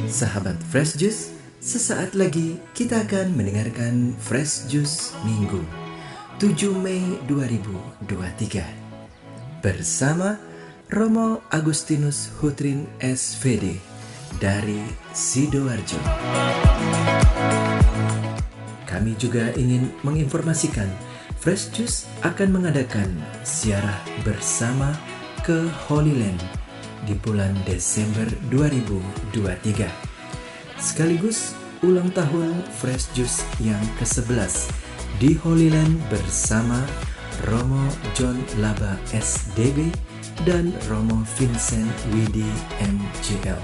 Sahabat Fresh Juice, sesaat lagi kita akan mendengarkan Fresh Juice Minggu 7 Mei 2023 bersama Romo Agustinus Hutrin SVD dari Sidoarjo. Kami juga ingin menginformasikan Fresh Juice akan mengadakan ziarah bersama ke Holy Land di bulan Desember 2023. Sekaligus ulang tahun Fresh Juice yang ke-11 di Holy Land bersama Romo John Laba SDB dan Romo Vincent Widi MJL.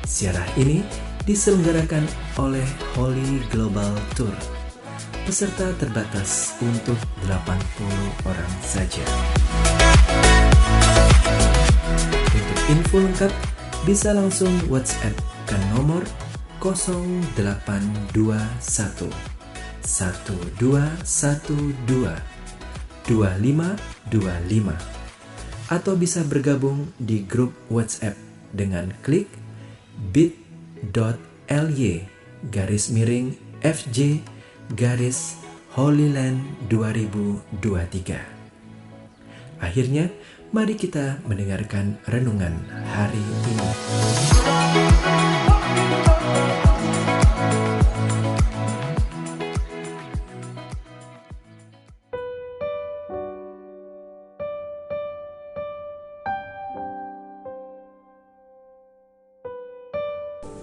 Ziarah ini diselenggarakan oleh Holy Global Tour. Peserta terbatas untuk 80 orang saja. Untuk info lengkap bisa langsung WhatsApp ke nomor 0821 1212 2525 atau bisa bergabung di grup WhatsApp dengan klik bit.ly/FJ-Holyland 2023. Akhirnya, mari kita mendengarkan renungan hari ini.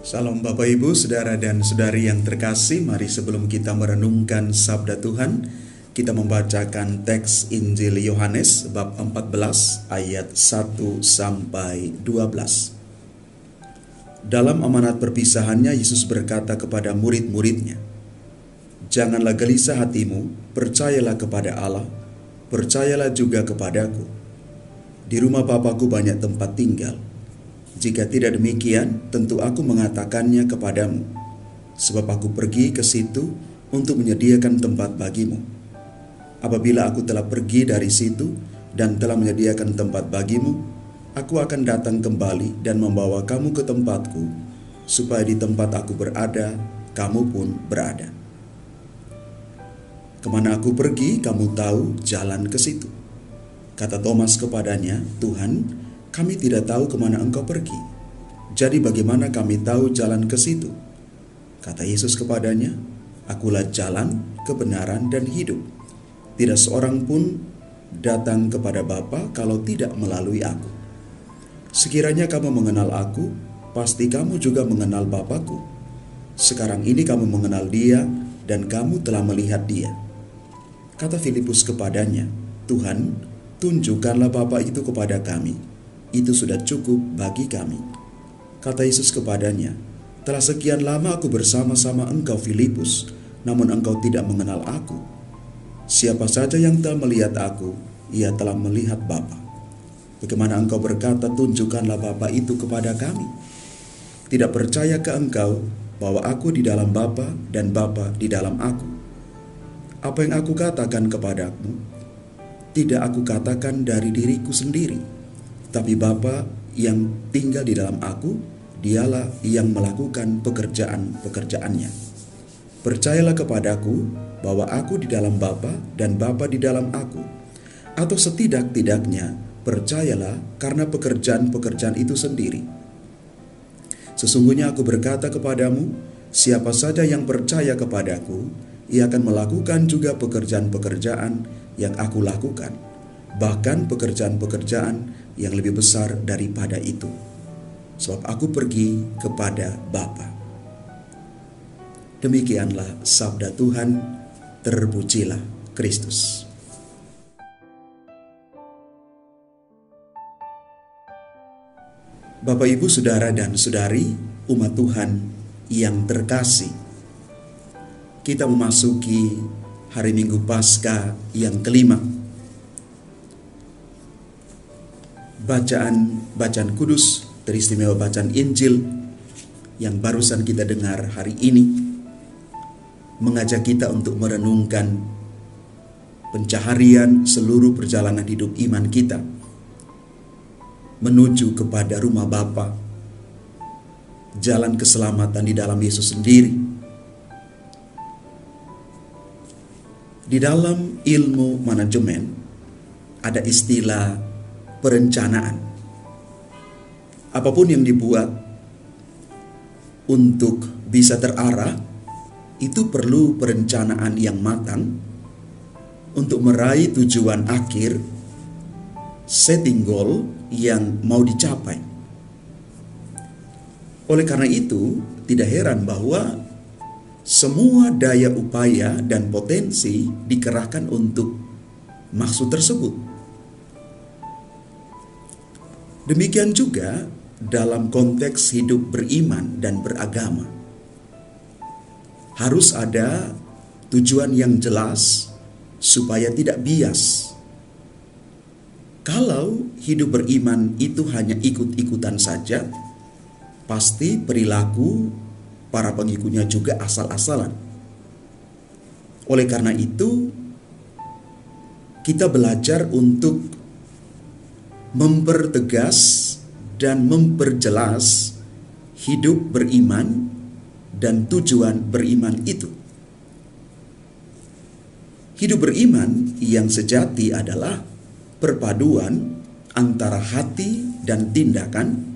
Salam Bapak Ibu, Saudara dan Saudari yang terkasih. Mari sebelum kita merenungkan Sabda Tuhan, kita membacakan teks Injil Yohanes bab 14 ayat 1 sampai 12. Dalam amanat perpisahannya, Yesus berkata kepada murid-muridnya, "Janganlah gelisah hatimu, percayalah kepada Allah, percayalah juga kepadaku. Di rumah Bapa-Ku banyak tempat tinggal. Jika tidak demikian, tentu aku mengatakannya kepadamu, sebab aku pergi ke situ untuk menyediakan tempat bagimu. Apabila aku telah pergi dari situ dan telah menyediakan tempat bagimu, aku akan datang kembali dan membawa kamu ke tempatku, supaya di tempat aku berada, kamu pun berada. Kemana aku pergi, kamu tahu jalan ke situ." Kata Thomas kepadanya, "Tuhan, kami tidak tahu kemana Engkau pergi. Jadi bagaimana kami tahu jalan ke situ?" Kata Yesus kepadanya, "Akulah jalan, kebenaran, dan hidup. Tidak seorang pun datang kepada Bapa kalau tidak melalui aku. Sekiranya kamu mengenal aku, pasti kamu juga mengenal Bapa-Ku. Sekarang ini kamu mengenal Dia dan kamu telah melihat Dia." Kata Filipus kepadanya, "Tuhan, tunjukkanlah Bapa itu kepada kami. Itu sudah cukup bagi kami." Kata Yesus kepadanya, "Telah sekian lama aku bersama-sama engkau, Filipus, namun engkau tidak mengenal aku. Siapa saja yang telah melihat aku, ia telah melihat Bapa. Bagaimana engkau berkata, tunjukkanlah Bapa itu kepada kami? Tidak percaya ke engkau bahwa aku di dalam Bapa dan Bapa di dalam aku? Apa yang aku katakan kepadamu, tidak aku katakan dari diriku sendiri, tapi Bapa yang tinggal di dalam aku, dialah yang melakukan pekerjaan-pekerjaannya. Percayalah kepadaku bahwa aku di dalam Bapa dan Bapa di dalam aku. Atau setidak-tidaknya percayalah karena pekerjaan-pekerjaan itu sendiri. Sesungguhnya aku berkata kepadamu, siapa saja yang percaya kepadaku, ia akan melakukan juga pekerjaan-pekerjaan yang aku lakukan, bahkan pekerjaan-pekerjaan yang lebih besar daripada itu. Sebab aku pergi kepada Bapa." Demikianlah sabda Tuhan, terpujilah Kristus. Bapak, Ibu, Saudara dan Saudari, umat Tuhan yang terkasih, kita memasuki hari Minggu Paskah yang kelima. Bacaan kudus, teristimewa bacaan Injil yang barusan kita dengar hari ini mengajak kita untuk merenungkan pencaharian seluruh perjalanan hidup iman kita menuju kepada rumah Bapa. Jalan keselamatan di dalam Yesus sendiri. Di dalam ilmu manajemen ada istilah perencanaan. Apapun yang dibuat untuk bisa terarah, itu perlu perencanaan yang matang untuk meraih tujuan akhir, setting goal yang mau dicapai. Oleh karena itu, tidak heran bahwa semua daya upaya dan potensi dikerahkan untuk maksud tersebut. Demikian juga dalam konteks hidup beriman dan beragama. Harus ada tujuan yang jelas supaya tidak bias. Kalau hidup beriman itu hanya ikut-ikutan saja, pasti perilaku para pengikutnya juga asal-asalan. Oleh karena itu, kita belajar untuk mempertegas dan memperjelas hidup beriman dan tujuan beriman itu. Hidup beriman yang sejati adalah perpaduan antara hati dan tindakan,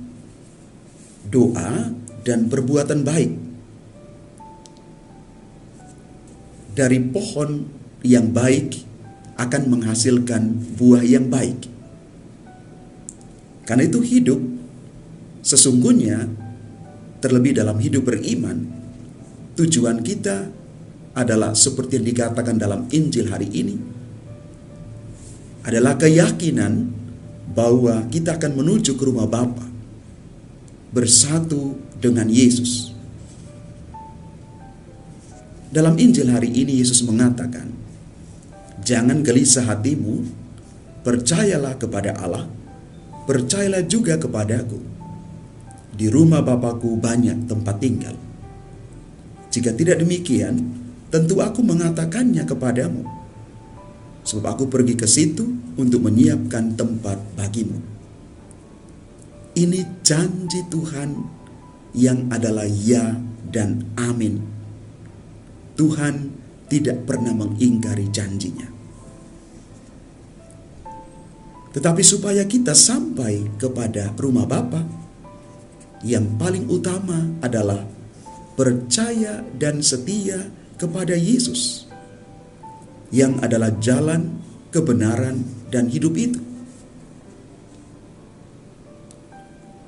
doa dan perbuatan baik. Dari pohon yang baik akan menghasilkan buah yang baik. Karena itu hidup sesungguhnya, terlebih dalam hidup beriman, tujuan kita adalah seperti yang dikatakan dalam Injil hari ini, adalah keyakinan bahwa kita akan menuju ke rumah Bapa, bersatu dengan Yesus. Dalam Injil hari ini Yesus mengatakan, jangan gelisah hatimu, percayalah kepada Allah, percayalah juga kepadaku. Di rumah Bapakku banyak tempat tinggal. Jika tidak demikian, tentu aku mengatakannya kepadamu. Sebab aku pergi ke situ untuk menyiapkan tempat bagimu. Ini janji Tuhan yang adalah ya dan amin. Tuhan tidak pernah mengingkari janjinya. Tetapi supaya kita sampai kepada rumah Bapa, yang paling utama adalah percaya dan setia kepada Yesus, yang adalah jalan, kebenaran, dan hidup itu.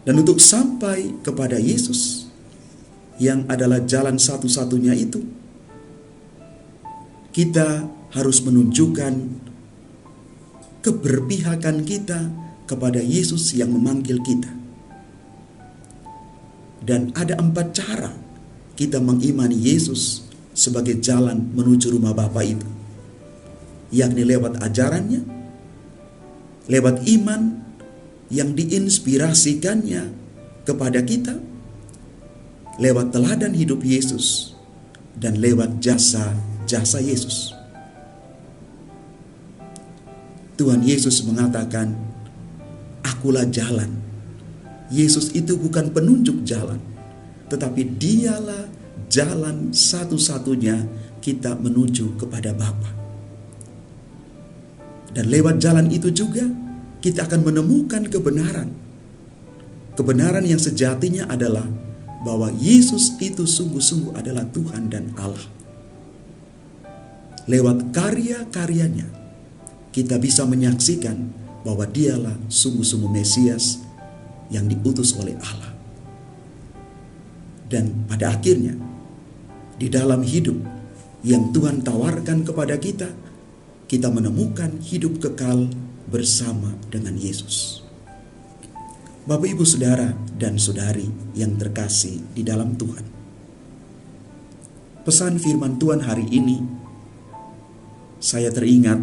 Dan untuk sampai kepada Yesus, yang adalah jalan satu-satunya itu, kita harus menunjukkan keberpihakan kita kepada Yesus yang memanggil kita. Dan ada 4 cara kita mengimani Yesus sebagai jalan menuju rumah Bapa itu, yakni lewat ajarannya, lewat iman yang diinspirasikannya kepada kita, lewat teladan hidup Yesus, dan lewat jasa Yesus. Tuhan Yesus mengatakan, akulah jalan. Yesus itu bukan penunjuk jalan, tetapi dialah jalan satu-satunya kita menuju kepada Bapa. Dan lewat jalan itu juga kita akan menemukan kebenaran. Kebenaran yang sejatinya adalah bahwa Yesus itu sungguh-sungguh adalah Tuhan dan Allah. Lewat karya-karyanya kita bisa menyaksikan bahwa dialah sungguh-sungguh Mesias yang diutus oleh Allah. Dan pada akhirnya, di dalam hidup yang Tuhan tawarkan kepada kita, kita menemukan hidup kekal bersama dengan Yesus. Bapak, Ibu, Saudara, dan Saudari yang terkasih di dalam Tuhan. Pesan firman Tuhan hari ini, saya teringat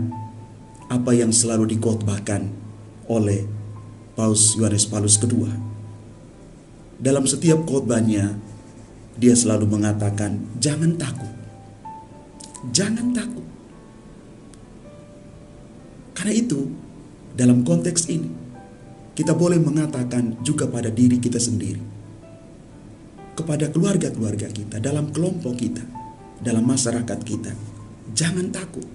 apa yang selalu dikhotbahkan oleh Paus Yohanes Paulus II. Dalam setiap khotbahnya, dia selalu mengatakan, jangan takut. Jangan takut. Karena itu, dalam konteks ini, kita boleh mengatakan juga pada diri kita sendiri, kepada keluarga-keluarga kita, dalam kelompok kita, dalam masyarakat kita, jangan takut,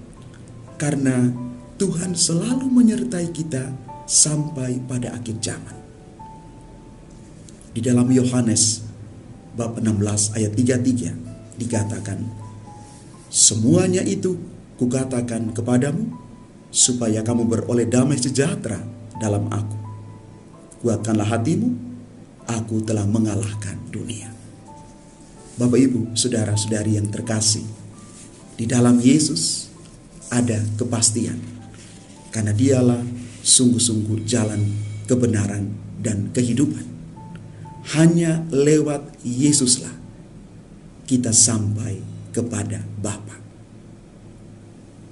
karena Tuhan selalu menyertai kita sampai pada akhir zaman. Di dalam Yohanes bab 16 ayat 33 dikatakan, semuanya itu kukatakan kepadamu, supaya kamu beroleh damai sejahtera dalam aku. Kuatkanlah hatimu, aku telah mengalahkan dunia. Bapak, Ibu, saudara-saudari yang terkasih, di dalam Yesus ada kepastian, karena dialah sungguh-sungguh jalan kebenaran dan kehidupan. Hanya lewat Yesuslah kita sampai kepada Bapa.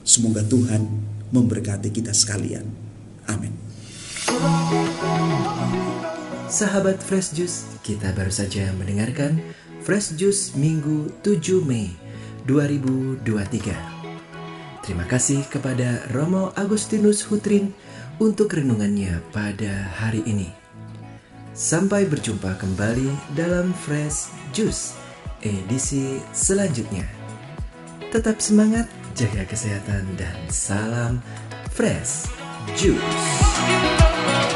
Semoga Tuhan memberkati kita sekalian. Amin. Sahabat Fresh Juice, kita baru saja mendengarkan Fresh Juice Minggu 7 Mei 2023. Terima kasih kepada Romo Agustinus Hutrin untuk renungannya pada hari ini. Sampai berjumpa kembali dalam Fresh Juice edisi selanjutnya. Tetap semangat, jaga kesehatan, dan salam Fresh Juice.